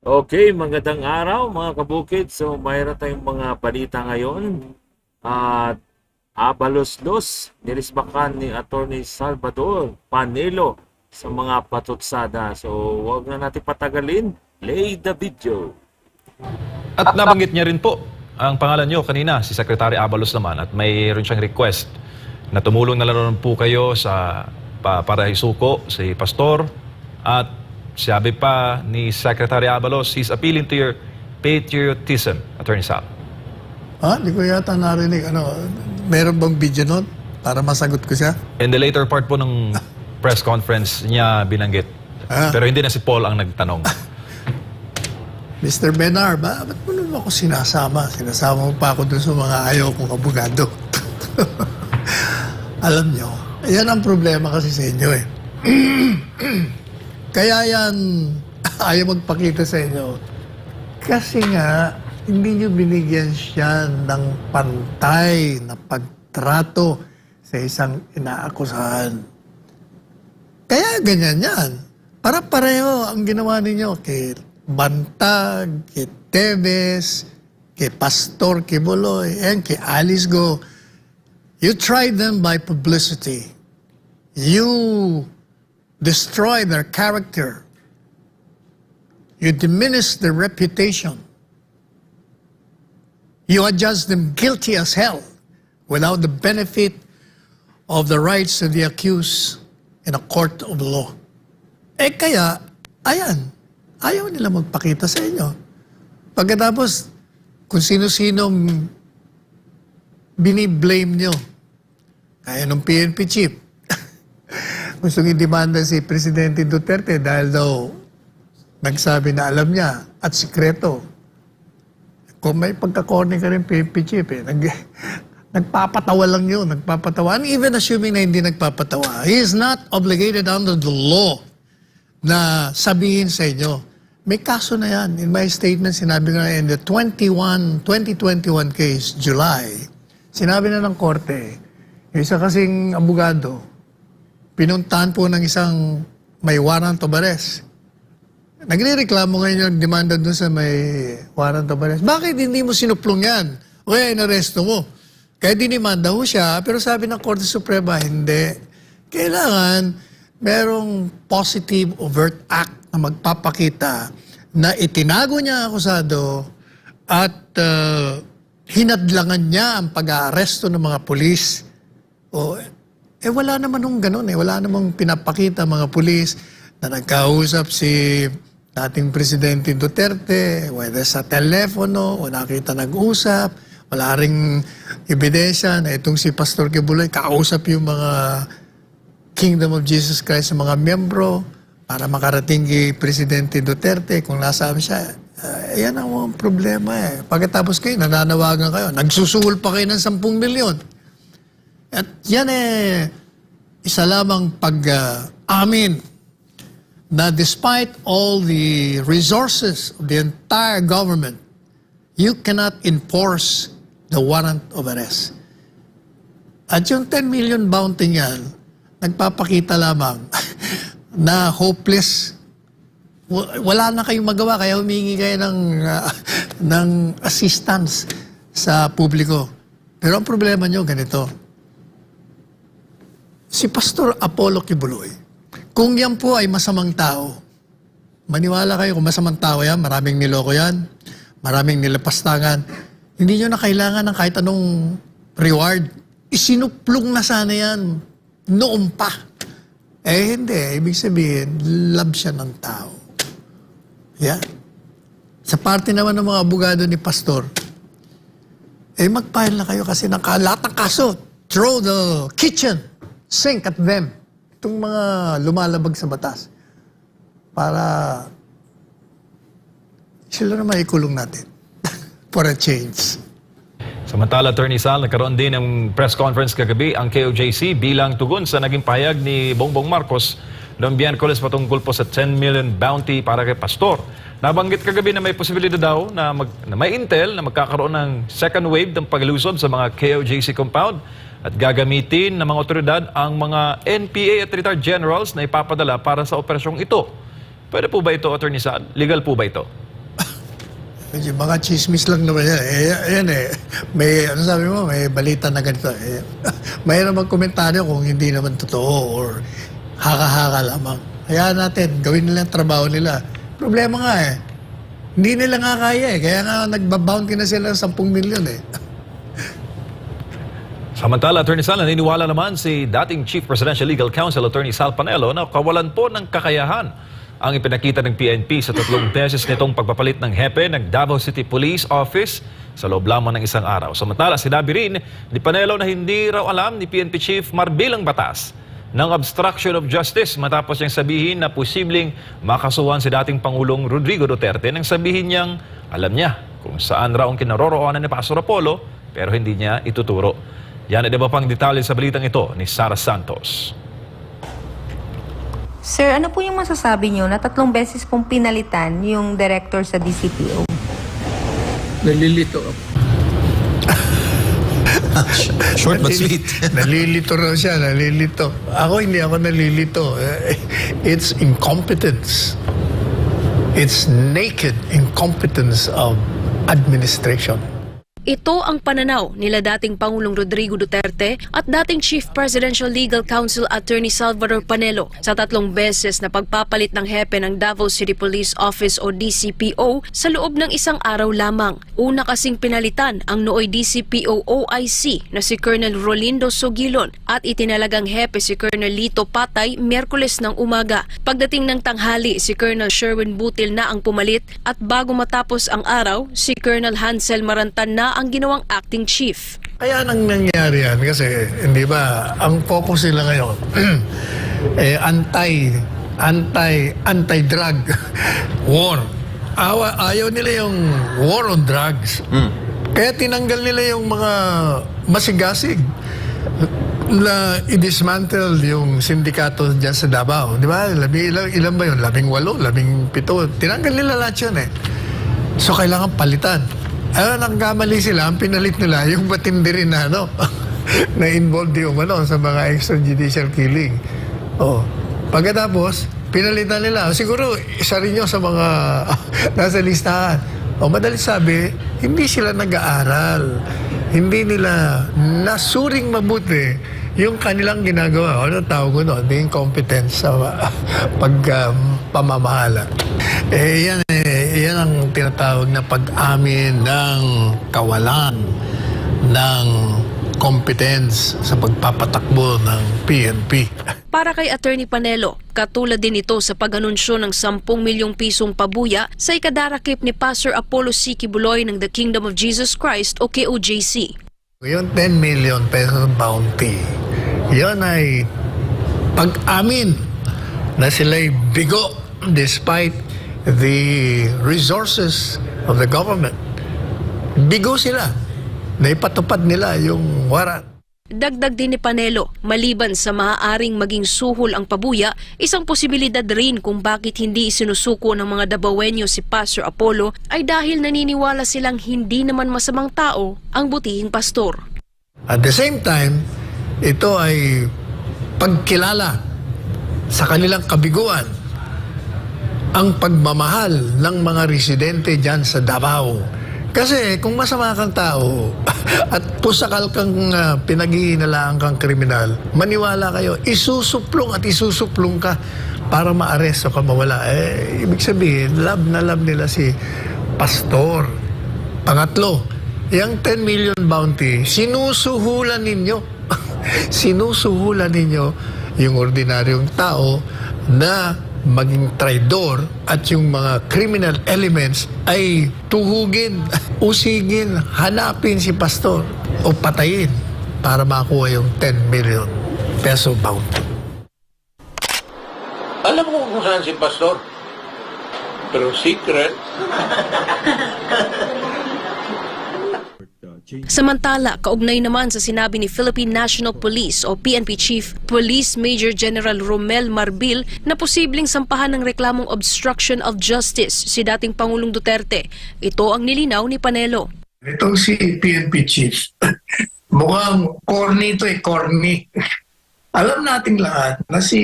Okay, magandang araw mga kabukid. So, mayroon tayong mga balita ngayon. At Abalos-Los, nilisbakan ni Attorney Salvador Panelo sa mga patutsada. So, huwag na natin patagalin. Play the video. At nabanggit niya rin po ang pangalan niyo kanina, si Secretary Abalos naman, at mayroon siyang request na tumulong na lang po kayo para isuko si Pastor. At sabi pa ni Secretary Abalos, he's appealing to your patriotism, Attorney Sal. Hindi ko yata narinig. Meron bang video nun para masagot ko siya? In the later part po ng press conference niya binanggit. Pero hindi na si Paul ang nagtanong. Mr. Benar, ba't mo naman ako sinasama? Sinasama mo pa ako dun sa mga ayaw kong abogado. Alam nyo, yan ang problema kasi sa inyo eh. Kaya yan, ayaw magpakita sa inyo. Kasi nga, hindi nyo binigyan siya ng pantay na pagtrato sa isang inaakusahan. Kaya ganyan yan. Para pareho ang ginawa ninyo kay Bantag, kay Tevez, kay Pastor Kibuloy, and kay Alice Go. You tried them by publicity. You destroy their character. You diminish their reputation. You adjudge them guilty as hell without the benefit of the rights of the accused in a court of law. Kaya, ayan, ayaw nila magpakita sa inyo. Pagkatapos, kung sino-sino biniblame nyo, kaya nung PNP chief, gustong i-demanda si Presidente Duterte dahil daw nagsabi na alam niya at sikreto. Kung may pagkakorni ka rin PNP chief, nagpapatawa lang yun, nagpapatawa. And even assuming na hindi nagpapatawa, he is not obligated under the law na sabihin sa inyo. May kaso na yan. In my statement, sinabi ko na in the 2021 case, July, sinabi na ng korte, isa kasing abogado, pinuntahan po ng isang may warrant of arrest. Nagre-reklamo ngayon yung demanda doon sa may warrant of arrest. Bakit hindi mo sinuplong yan? O kaya inaresto mo? Kaya dinimanda ho siya, pero sabi ng Korte Suprema, hindi. Kailangan merong positive overt act na magpapakita na itinago niya ang akusado at hinadlangan niya ang pag-aaresto ng mga pulis. Wala naman nung ganun eh. Wala namang pinapakita mga pulis na nagkausap si dating Presidente Duterte, whether sa telepono o nakita nag-usap. Wala ring ebidensya na itong si Pastor Kibuloy kausap yung mga Kingdom of Jesus Christ sa mga miyembro para makarating kay Presidente Duterte kung nasaan siya. Yan ang problema eh. Pagkatapos kayo, nananawagan kayo, nagsusuhol pa kayo ng 10 milyon. At yan eh, isa lamang pag-amin na despite all the resources of the entire government, you cannot enforce the warrant of arrest. At yung 10 million bounty yan, nagpapakita lamang na hopeless. Wala na kayong magawa, kaya humingi kayo ng assistance sa publiko. Pero ang problema nyo, ganito. Si Pastor Apollo Kibuloy, kung yan po ay masamang tao, maniwala kayo kung masamang tao yan, maraming niloko yan, maraming nilapastangan, hindi nyo na kailangan ng kahit anong reward. Isinuplong na sana yan noon pa. Hindi. Ibig sabihin, love siya ng tao. Yeah. Sa parte naman ng mga abogado ni Pastor, mag-file na kayo kasi nakalat ang kaso. Throw the kitchen sink at them. Itong mga lumalabag sa batas. Para sila naman ikulong natin. For a change. Samantala, Attorney Sal, nagkaroon din ng press conference kagabi ang KOJC bilang tugon sa naging payag ni Bongbong Marcos noong Biyerkules patungkol po sa 10 million bounty para kay Pastor. Nabanggit kagabi na may posibilidad daw na may intel na magkakaroon ng second wave ng paglusob sa mga KOJC compound at gagamitin ng mga otoridad ang mga NPA at retired generals na ipapadala para sa operasyong ito. Pwede po ba ito, Attorney Sal? Legal po ba ito? Yung mga chismis lang naman yan. Ayan may, ano sabi mo, may balita na ganito. Mayroon magkomentaryo kung hindi naman totoo or haka-haka lamang. Hayaan natin, gawin nila ang trabaho nila. Problema nga hindi nila nga kaya Kaya nga nagbabounty na sila ng 10 milyon Samantala, Attorney Sal, naniniwala naman si dating Chief Presidential Legal Counsel Attorney Sal Panelo na kawalan po ng kakayahan ang ipinakita ng PNP sa 3 beses nitong pagpapalit ng hepe ng Davao City Police Office sa loob lamang ng isang araw. Samantala, sinabi rin ni Panelo na hindi raw alam ni PNP Chief Marbil ang batas ng obstruction of justice matapos niyang sabihin na posibleng makasuhan si dating Pangulong Rodrigo Duterte nang sabihin niyang alam niya kung saan raw ang kinaroroonan ni Pastor Apollo pero hindi niya ituturo. Yan at iba pang detalye sa balitang ito ni Sara Santos. Sir, ano po yung masasabi niyo na 3 beses pong pinalitan yung director sa DCPO? Nalilito ako. Short but sweet. Nalilito raw siya, nalilito. Ako, hindi ako nalilito. It's incompetence. It's naked incompetence of administration. Ito ang pananaw nila dating Pangulong Rodrigo Duterte at dating Chief Presidential Legal Counsel Attorney Salvador Panelo sa 3 beses na pagpapalit ng hepe ng Davao City Police Office o DCPO sa loob ng isang araw lamang. Una kasing pinalitan ang nooy DCPO OIC na si Colonel Rolindo Sogilon at itinalagang hepe si Colonel Lito Patay Miyerkules ng umaga. Pagdating ng tanghali, si Colonel Sherwin Butil na ang pumalit at bago matapos ang araw, si Colonel Hansel Marantan na ang ginawang acting chief. Kaya nang nangyari yan kasi, hindi ba, ang focus nila ngayon, anti-drug war. Ayaw nila yung war on drugs. Kaya tinanggal nila yung mga masigasig na i-dismantle yung sindikato dyan sa Davao. Di ba? Ilan ba yun? 18, 17. Tinanggal nila lahat yun So, kailangan palitan. Nagkamali sila, ang pinalit nila yung matindi rin na na involved yung sa mga extrajudicial killing. Pagkatapos, pinalitan nila. Siguro, isa rin yun sa mga nasa listahan. Madali sabi, hindi sila nag-aaral. Hindi nila nasuring mabuti yung kanilang ginagawa. Ano tawag ko no? The incompetence sa pamamahala. Yan ang tinatawag na pag-amin ng kawalan ng competence sa pagpapatakbo ng PNP. Para kay Attorney Panelo, katulad din ito sa pag-anunsyo ng 10 milyong pisong pabuya sa ikadarakip ni Pastor Apollo C. Kibuloy ng The Kingdom of Jesus Christ o KOJC. Yung 10 million pesos bounty, yan ay pag-amin na sila'y bigo despite the resources of the government. Bigo sila na ipatupad nila yung warrant. Dagdag din ni Panelo, maliban sa maaaring maging suhol ang pabuya, isang posibilidad rin kung bakit hindi isinusuko ng mga Davaoenyo si Pastor Apollo ay dahil naniniwala silang hindi naman masamang tao ang butihing pastor. At the same time, ito ay pagkilala sa kanilang kabiguan ang pagmamahal ng mga residente dyan sa Davao. Kasi kung masama kang tao at pusakal kang pinaghihinalaan kang kriminal, maniwala kayo, isusuplong ka para ma-arresto ka, mawala. Ibig sabihin, love na love nila si pastor. Pangatlo, yung 10 million bounty, sinusuhulan ninyo. Sinusuhulan ninyo yung ordinaryong tao na maging traidor at yung mga criminal elements ay tuhugin, usigin, hanapin si pastor o patayin para makuha yung 10 million peso bounty. Alam mo kung saan si pastor? Pero secret. Samantala, kaugnay naman sa sinabi ni Philippine National Police o PNP Chief Police Major General Romel Marbil na posibleng sampahan ng reklamong obstruction of justice si dating Pangulong Duterte. Ito ang nilinaw ni Panelo. Itong si PNP Chief, mukhang corny ito corny. Alam nating lahat na si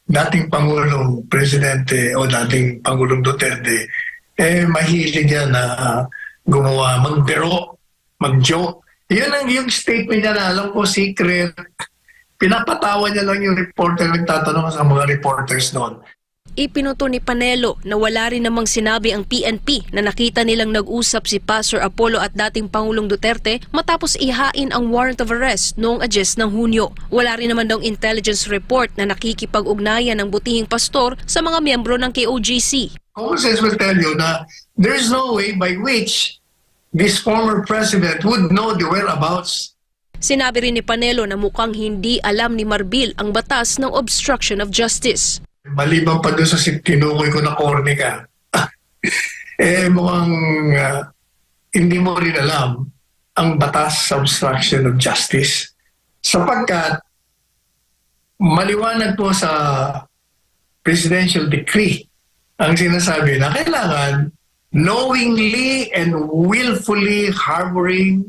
dating Pangulong Presidente o dating Pangulong Duterte mahilig yan na gumawa, magbiro, mag-joke. Yun ang yung statement niya na alam ko, secret. Pinapatawa niya lang yung reporter, nagtatanong sa mga reporters noon. Ipinuto ni Panelo na wala rin namang sinabi ang PNP na nakita nilang nag-usap si Pastor Apollo at dating Pangulong Duterte matapos ihain ang warrant of arrest noong 10 ng Hunyo. Wala rin naman daw intelligence report na nakikipag-ugnayan ng butihing pastor sa mga miyembro ng KOJC. Common sense will tell you na there's no way by which this former president would know the whereabouts. Sinabi rin ni Panelo na mukhang hindi alam ni Marbil ang batas ng obstruction of justice. Maliban pa doon sa tinukoy ko na corny ka, mukhang hindi mo rin alam ang batas sa obstruction of justice. Sapagkat maliwanag po sa presidential decree ang sinasabi na kailangan knowingly and willfully harboring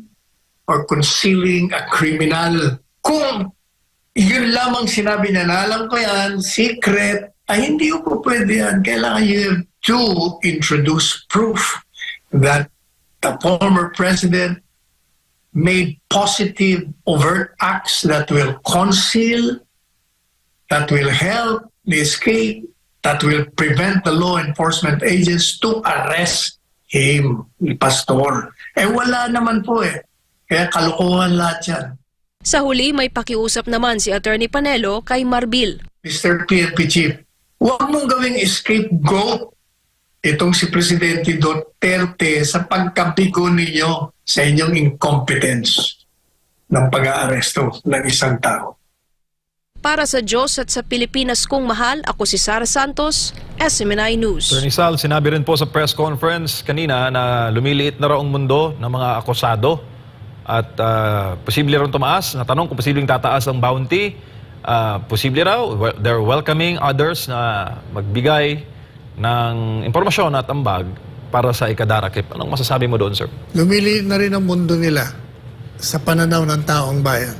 or concealing a criminal. Kung yun lamang sinabi niya na alam ko yan, secret, ay hindi ko pwede yan. Kailangan you have to introduce proof that the former president made positive overt acts that will conceal, that will help the escape, that will prevent the law enforcement agents to arrest him, pastor. Wala naman po Kaya kalokohan lahat yan. Sa huli, may pakiusap naman si Attorney Panelo kay Marbil. Mr. PNP Chief, huwag mong gawing scapegoat itong si Presidente Duterte sa pagkabigo ninyo sa inyong incompetence ng pag-aaresto ng isang tao. Para sa Diyos at sa Pilipinas kong mahal, ako si Sara Santos, SMNI News. Attorney Sal, sinabi rin po sa press conference kanina na lumiliit na raw ang mundo ng mga akusado at posible rin tumaas. Natanong kung posibleng tataas ang bounty. Posible raw, they're welcoming others na magbigay ng impormasyon at ambag para sa ikadarakip. Anong masasabi mo doon, sir? Lumiliit na rin ang mundo nila sa pananaw ng taong bayan.